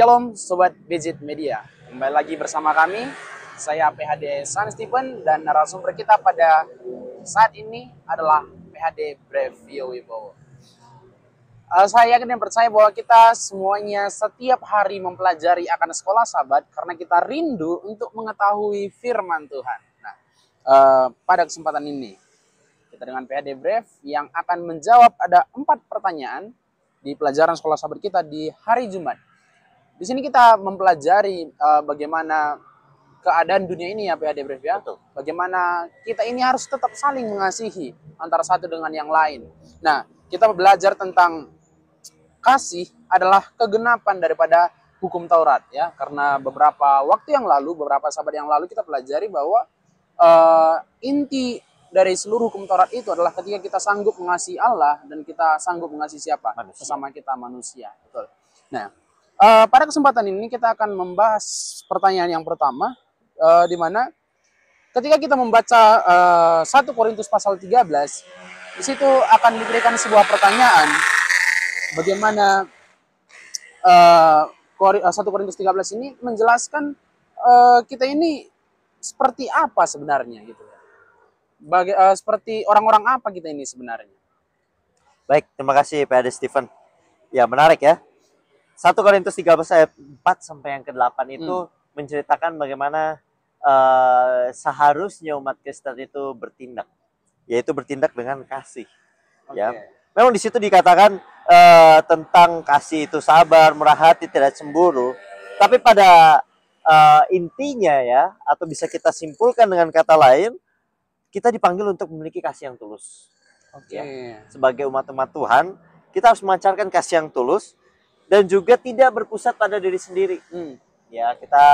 Shalom Sobat Visit Media. Kembali lagi bersama kami. Saya PHD San Stephen dan narasumber kita pada saat ini adalah PHD Brevio Wibowo. Saya yakin dan percaya bahwa kita semuanya setiap hari mempelajari akan sekolah Sabat karena kita rindu untuk mengetahui firman Tuhan. Nah, pada kesempatan ini kita dengan PHD Brev yang akan menjawab ada 4 pertanyaan di pelajaran sekolah Sabat kita di hari Jumat. Di sini kita mempelajari bagaimana keadaan dunia ini ya PHD Brev ya. Betul. Bagaimana kita ini harus tetap saling mengasihi antara satu dengan yang lain. Nah, kita belajar tentang kasih adalah kegenapan daripada hukum Taurat ya. Karena beberapa waktu yang lalu, beberapa sahabat yang lalu kita pelajari bahwa inti dari seluruh hukum Taurat itu adalah ketika kita sanggup mengasihi Allah dan kita sanggup mengasihi siapa? Manusia. Sesama kita manusia. Betul. Nah, pada kesempatan ini kita akan membahas pertanyaan yang pertama, di mana ketika kita membaca 1 Korintus pasal 13, di situ akan diberikan sebuah pertanyaan, bagaimana 1 Korintus 13 ini menjelaskan kita ini seperti apa sebenarnya gitu. Seperti orang-orang apa kita ini sebenarnya. Baik, terima kasih PHD Stephen. Ya, menarik ya. 1 Korintus 13 ayat 4 sampai yang ke-8 itu menceritakan bagaimana seharusnya umat Kristen itu bertindak. Yaitu bertindak dengan kasih. Okay. Ya. Memang di situ dikatakan tentang kasih itu sabar, murah hati, tidak cemburu. Tapi pada intinya ya, atau bisa kita simpulkan dengan kata lain, kita dipanggil untuk memiliki kasih yang tulus. Okay. Ya. Sebagai umat-umat Tuhan, kita harus memancarkan kasih yang tulus dan juga tidak berpusat pada diri sendiri. Ya, kita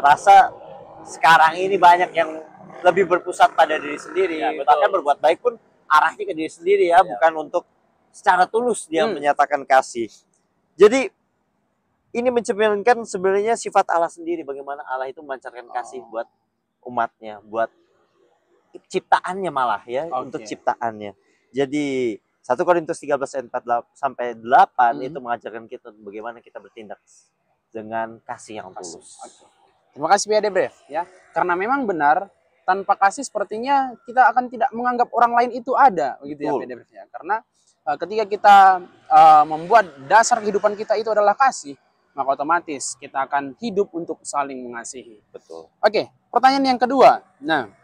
rasa sekarang ini banyak yang lebih berpusat pada diri sendiri. Ya, bahkan berbuat baik pun arahnya ke diri sendiri ya, bukan untuk secara tulus dia menyatakan kasih. Jadi ini mencerminkan sebenarnya sifat Allah sendiri, bagaimana Allah itu memancarkan kasih buat umatnya, buat ciptaannya malah ya, untuk ciptaannya. Jadi 1 Korintus 13 ayat 4 sampai 8 itu mengajarkan kita bagaimana kita bertindak dengan kasih yang tulus. Terima kasih PHD Brev ya. Karena memang benar tanpa kasih sepertinya kita akan tidak menganggap orang lain itu ada, begitu ya PHD Brev ya. Karena ketika kita membuat dasar kehidupan kita itu adalah kasih, maka otomatis kita akan hidup untuk saling mengasihi. Betul. Oke, pertanyaan yang kedua. Nah,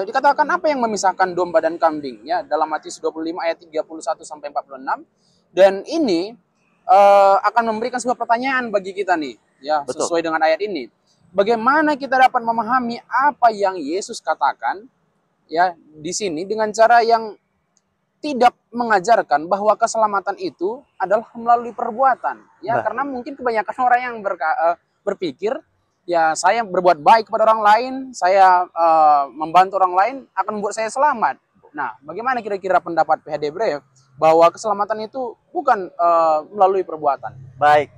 dikatakan apa yang memisahkan domba dan kambing ya dalam Matius 25 ayat 31 sampai 46, dan ini akan memberikan sebuah pertanyaan bagi kita nih ya. Betul. Sesuai dengan ayat ini, bagaimana kita dapat memahami apa yang Yesus katakan ya di sini dengan cara yang tidak mengajarkan bahwa keselamatan itu adalah melalui perbuatan ya. Karena mungkin kebanyakan orang yang berpikir ya, saya berbuat baik kepada orang lain, saya membantu orang lain akan membuat saya selamat. Nah, bagaimana kira-kira pendapat PHD Brev bahwa keselamatan itu bukan melalui perbuatan? Baik,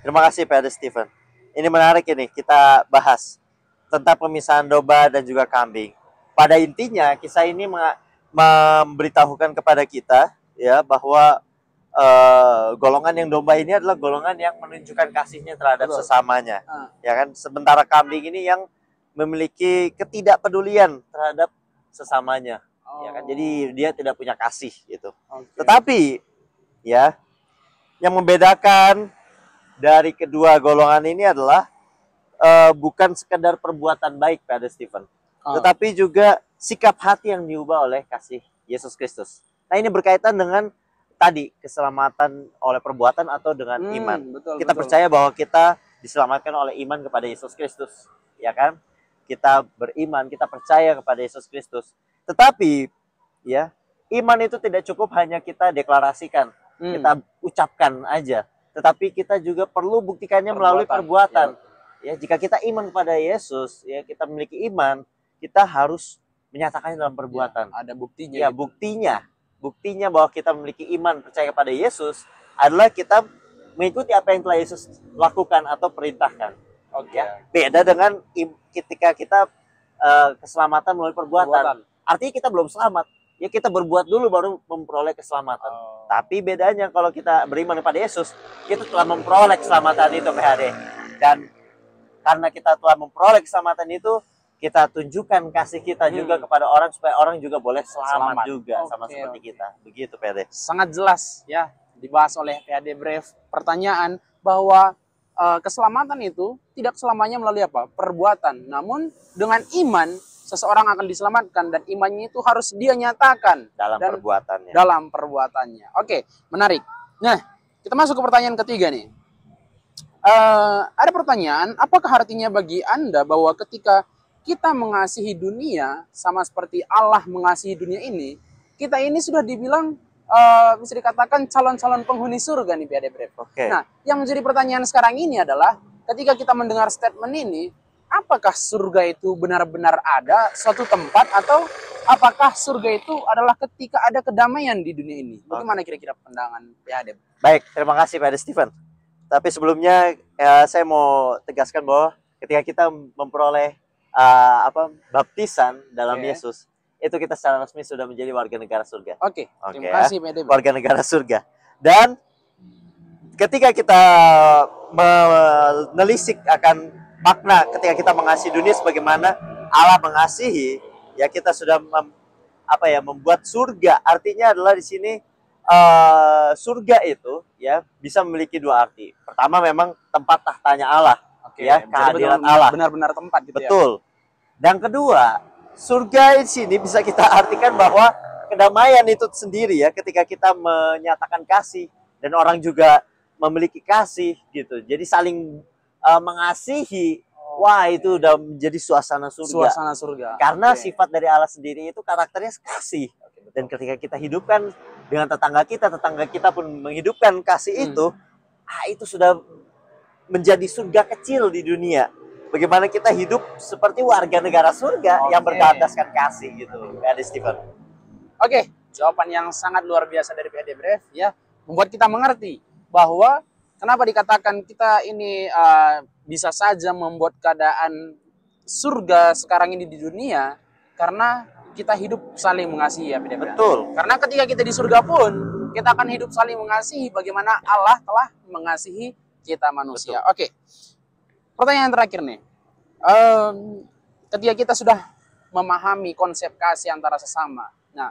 terima kasih PHD Stephen. Ini menarik ini, kita bahas tentang pemisahan domba dan juga kambing. Pada intinya, kisah ini memberitahukan kepada kita ya bahwa golongan yang domba ini adalah golongan yang menunjukkan kasihnya terhadap sesamanya. Ya kan, sementara kambing ini yang memiliki ketidakpedulian terhadap sesamanya. Ya kan, jadi dia tidak punya kasih gitu. Tetapi ya, yang membedakan dari kedua golongan ini adalah bukan sekedar perbuatan baik pada Stephen, tetapi juga sikap hati yang diubah oleh kasih Yesus Kristus. Nah, ini berkaitan dengan tadi keselamatan oleh perbuatan atau dengan iman. Kita percaya bahwa kita diselamatkan oleh iman kepada Yesus Kristus, ya kan? Kita beriman, kita percaya kepada Yesus Kristus. Tetapi ya, iman itu tidak cukup hanya kita deklarasikan, kita ucapkan aja. Tetapi kita juga perlu buktikannya melalui perbuatan. Ya, jika kita iman kepada Yesus, ya kita memiliki iman, kita harus menyatakannya dalam perbuatan. Ya, ada buktinya. Ya, buktinya bahwa kita memiliki iman percaya kepada Yesus adalah kita mengikuti apa yang telah Yesus lakukan atau perintahkan. Ya, beda dengan ketika kita keselamatan melalui perbuatan. Artinya kita belum selamat, ya kita berbuat dulu baru memperoleh keselamatan. Tapi bedanya kalau kita beriman kepada Yesus, kita telah memperoleh keselamatan itu PHD. Dan karena kita telah memperoleh keselamatan itu, kita tunjukkan kasih kita juga kepada orang supaya orang juga boleh selamat juga sama seperti kita. Begitu PHD. Sangat jelas ya dibahas oleh PHD Brave. Pertanyaan bahwa keselamatan itu tidak selamanya melalui apa? Perbuatan. Namun dengan iman seseorang akan diselamatkan, dan imannya itu harus dia nyatakan dalam perbuatannya. Dalam perbuatannya. Oke, menarik. Nah, kita masuk ke pertanyaan ketiga nih. Ada pertanyaan, apakah artinya bagi Anda bahwa ketika kita mengasihi dunia sama seperti Allah mengasihi dunia ini, kita ini sudah dibilang bisa dikatakan calon-calon penghuni surga nih PHD Brave. Okay. Nah, yang menjadi pertanyaan sekarang ini adalah ketika kita mendengar statement ini, apakah surga itu benar-benar ada suatu tempat, atau apakah surga itu adalah ketika ada kedamaian di dunia ini? Bagaimana kira-kira pandangan PHD? Baik, terima kasih PHD Stephen. Tapi sebelumnya saya mau tegaskan bahwa ketika kita memperoleh baptisan dalam Yesus, itu kita secara resmi sudah menjadi warga negara surga. Oke, terima kasih PHD. Warga negara surga. Dan ketika kita menelisik akan makna ketika kita mengasihi dunia sebagaimana Allah mengasihi, ya kita sudah membuat surga. Artinya adalah di sini surga itu ya bisa memiliki dua arti. Pertama memang tempat tahtanya Allah, ya kehadiran Allah. Benar-benar tempat gitu. Betul. Dan kedua, surga di sini bisa kita artikan bahwa kedamaian itu sendiri ya, ketika kita menyatakan kasih dan orang juga memiliki kasih gitu. Jadi saling mengasihi, wah itu udah menjadi suasana surga. Suasana surga. Karena sifat dari Allah sendiri itu karakternya kasih. Dan ketika kita hidupkan dengan tetangga kita pun menghidupkan kasih itu sudah menjadi surga kecil di dunia. Bagaimana kita hidup seperti warga negara surga yang berlandaskan kasih gitu. PHD Stephen. Oke, jawaban yang sangat luar biasa dari PHD Brave ya, membuat kita mengerti bahwa kenapa dikatakan kita ini bisa saja membuat keadaan surga sekarang ini di dunia, karena kita hidup saling mengasihi ya PHD Brave. Betul. Karena ketika kita di surga pun kita akan hidup saling mengasihi bagaimana Allah telah mengasihi kita manusia. Betul. Oke. Pertanyaan terakhir nih. Ketika kita sudah memahami konsep kasih antara sesama. Nah,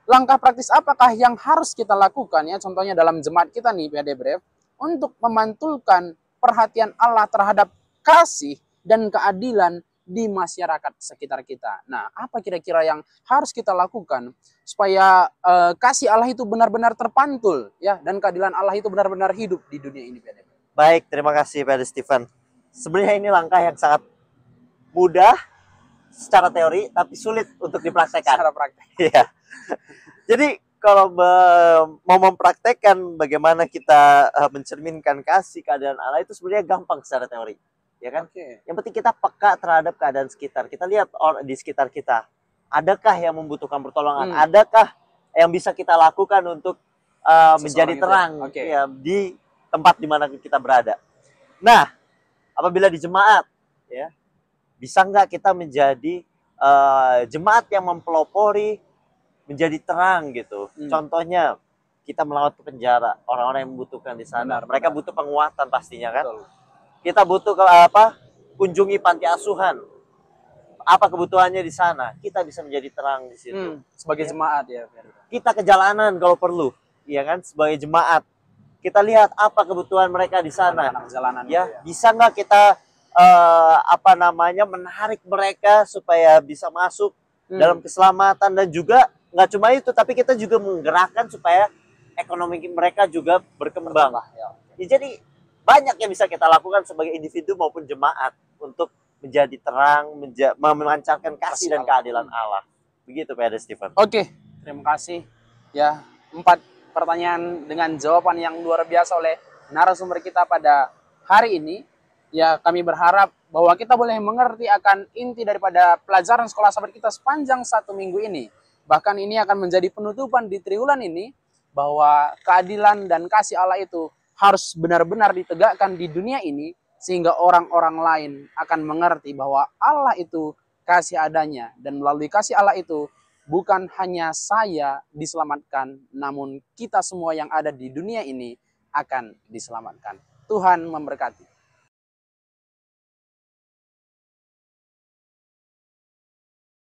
langkah praktis apakah yang harus kita lakukan ya, contohnya dalam jemaat kita nih PHD Brave, untuk memantulkan perhatian Allah terhadap kasih dan keadilan di masyarakat sekitar kita. Nah, apa kira-kira yang harus kita lakukan supaya kasih Allah itu benar-benar terpantul ya, dan keadilan Allah itu benar-benar hidup di dunia ini PHD? Baik, terima kasih PHD Stephen. Sebenarnya ini langkah yang sangat mudah secara teori, tapi sulit untuk dipraktekkan. Secara praktek. Iya. Jadi kalau mau mempraktekkan bagaimana kita mencerminkan kasih keadaan Allah itu sebenarnya gampang secara teori, ya kan? Yang penting kita peka terhadap keadaan sekitar. Kita lihat di sekitar kita, adakah yang membutuhkan pertolongan? Adakah yang bisa kita lakukan untuk menjadi terang ya, di tempat di mana kita berada? Nah, apabila di jemaat, ya, bisa nggak kita menjadi jemaat yang mempelopori, menjadi terang gitu. Contohnya kita melawat ke penjara, orang-orang yang membutuhkan di sana. Mereka butuh penguatan pastinya kan. Kita butuh kunjungi panti asuhan. Apa kebutuhannya di sana? Kita bisa menjadi terang di situ. Sebagai jemaat ya. Kita ke jalanan kalau perlu, ya kan? Sebagai jemaat, kita lihat apa kebutuhan mereka di sana. Ya, bisa nggak kita menarik mereka supaya bisa masuk dalam keselamatan, dan juga nggak cuma itu, tapi kita juga menggerakkan supaya ekonomi mereka juga berkembang. Ya, jadi banyak yang bisa kita lakukan sebagai individu maupun jemaat untuk menjadi terang, memancarkan kasih dan keadilan Allah. Begitu PHD Stephen. Oke, terima kasih. Ya, 4 pertanyaan dengan jawaban yang luar biasa oleh narasumber kita pada hari ini. Ya, kami berharap bahwa kita boleh mengerti akan inti daripada pelajaran sekolah sahabat kita sepanjang 1 minggu ini. Bahkan ini akan menjadi penutupan di triwulan ini, bahwa keadilan dan kasih Allah itu harus benar-benar ditegakkan di dunia ini, sehingga orang-orang lain akan mengerti bahwa Allah itu kasih adanya, dan melalui kasih Allah itu bukan hanya saya diselamatkan, namun kita semua yang ada di dunia ini akan diselamatkan. Tuhan memberkati.